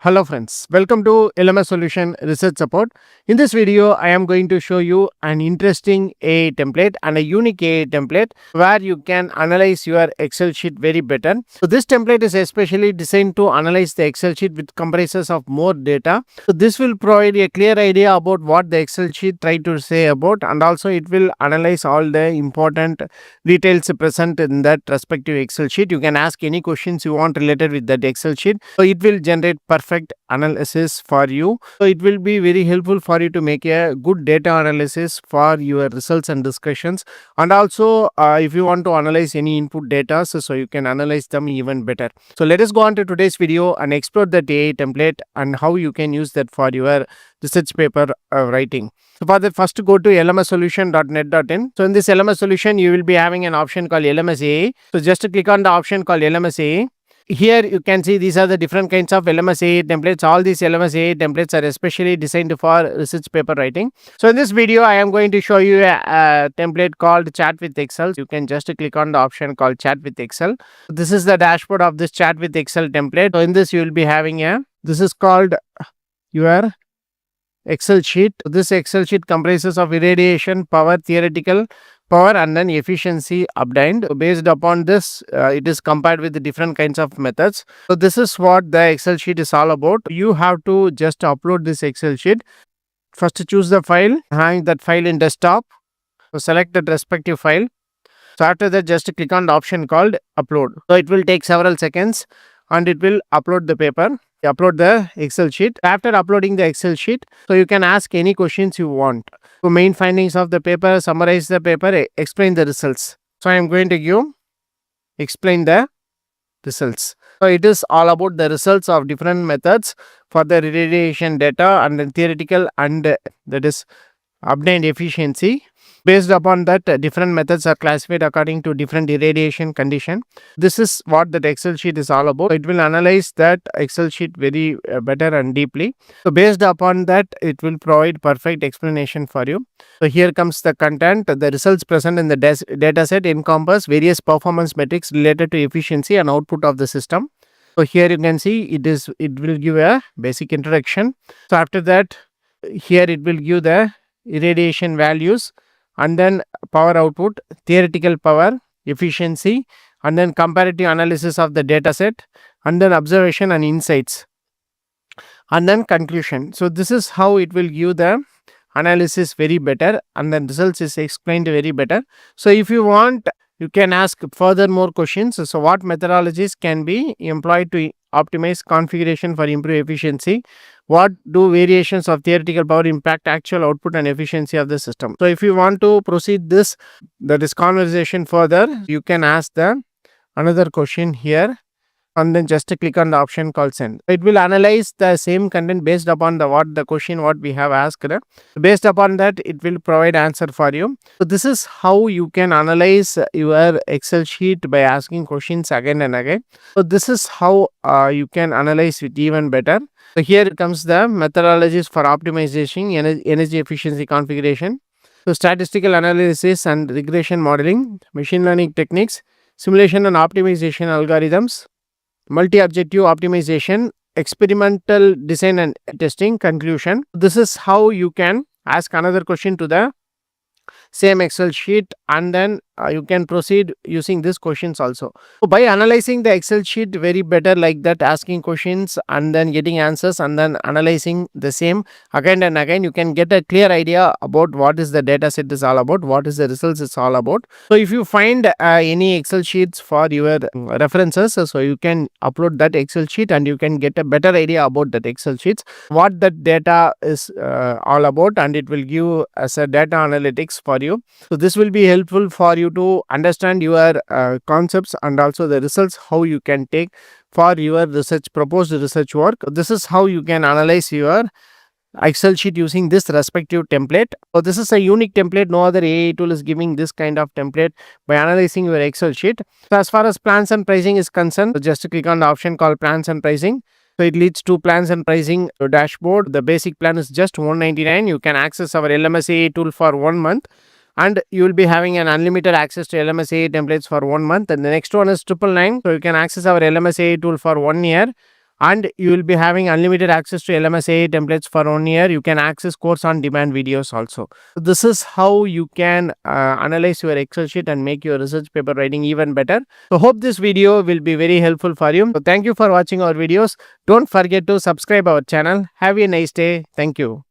Hello friends, welcome to LMS Solution Research Support. In this video, I am going to show you an interesting AI template and a unique AI template where you can analyze your Excel sheet very better. So this template is especially designed to analyze the Excel sheet with comprises of more data. So this will provide a clear idea about what the Excel sheet try to say about, and also it will analyze all the important details present in that respective Excel sheet. You can ask any questions you want related with that Excel sheet. So it will generate perfect analysis for you. So it will be very helpful for you to make a good data analysis for your results and discussions. And also if you want to analyze any input data, so you can analyze them even better. So let us go on to today's video and explore the AI template and how you can use that for your research paper writing. So for that, first go to lmssolution.net.in. So in this LMS solution, you will be having an option called LMS AI. So just click on the option called LMS AI. Here you can see these are the different kinds of LMS AI templates. All these LMS AI templates are especially designed for research paper writing. So in this video, I am going to show you a template called Chat with Excel. You can just click on the option called Chat with Excel. This is the dashboard of this Chat with Excel template. So in this, you will be having this is called your Excel sheet. This Excel sheet comprises of irradiation, power, theoretical power, and then efficiency obtained. Based upon this, it is compared with the different kinds of methods. So this is what the Excel sheet is all about. You have to just upload this Excel sheet. First choose the file, hang that file in desktop. So select that respective file. So after that, just click on the option called upload. So it will take several seconds and it will upload the paper. Upload the Excel sheet. After uploading the Excel sheet, so you can ask any questions you want. So main findings of the paper, summarize the paper, explain the results. So I am going to give explain the results. So it is all about the results of different methods for the irradiation data and then theoretical and that is obtained efficiency. Based upon that, different methods are classified according to different irradiation condition. This is what that Excel sheet is all about. It will analyze that Excel sheet very better and deeply. So based upon that, it will provide perfect explanation for you. So here comes the content. The results present in the data set encompass various performance metrics related to efficiency and output of the system. So here you can see it will give a basic introduction. So after that, here it will give the irradiation values, and then power output, theoretical power, efficiency, and then comparative analysis of the data set, and then observation and insights, and then conclusion. So this is how it will give the analysis very better, and then results is explained very better. So if you want, you can ask further more questions. So what methodologies can be employed to optimize configuration for improved efficiency? What do variations of theoretical power impact actual output and efficiency of the system? So if you want to proceed this conversation further, you can ask the another question here, and then just click on the option called send. It will analyze the same content based upon the question what we have asked. Based upon that, it will provide answer for you. So this is how you can analyze your Excel sheet by asking questions again and again. So this is how you can analyze it even better. So here comes the methodologies for optimization, energy efficiency configuration. So statistical analysis and regression modeling, machine learning techniques, simulation and optimization algorithms, multi-objective optimization, experimental design and testing, conclusion. This is how you can ask another question to the same Excel sheet, and then you can proceed using these questions also. So by analyzing the Excel sheet very better like that, asking questions and then getting answers and then analyzing the same again and again, you can get a clear idea about what is the data set is all about, what is the results is all about. So if you find any Excel sheets for your references, so you can upload that Excel sheet and you can get a better idea about that Excel sheets, what that data is all about, and it will give as a data analytics for you. So this will be helpful for you to understand your concepts and also the results how you can take for your proposed research work. This is how you can analyze your Excel sheet using this respective template. So this is a unique template. No other AI tool is giving this kind of template by analyzing your Excel sheet. So as far as plans and pricing is concerned, just click on the option called plans and pricing. So it leads to plans and pricing dashboard. The basic plan is just $199. You can access our LMS AI tool for 1 month. And you will be having an unlimited access to LMS AI templates for 1 month. And the next one is $999. So you can access our LMS AI tool for 1 year. and you will be having unlimited access to LMS AI templates for 1 year. You can access course on demand videos also. So this is how you can analyze your Excel sheet and make your research paper writing even better. So hope this video will be very helpful for you. So thank you for watching our videos. Don't forget to subscribe our channel. Have a nice day. Thank you.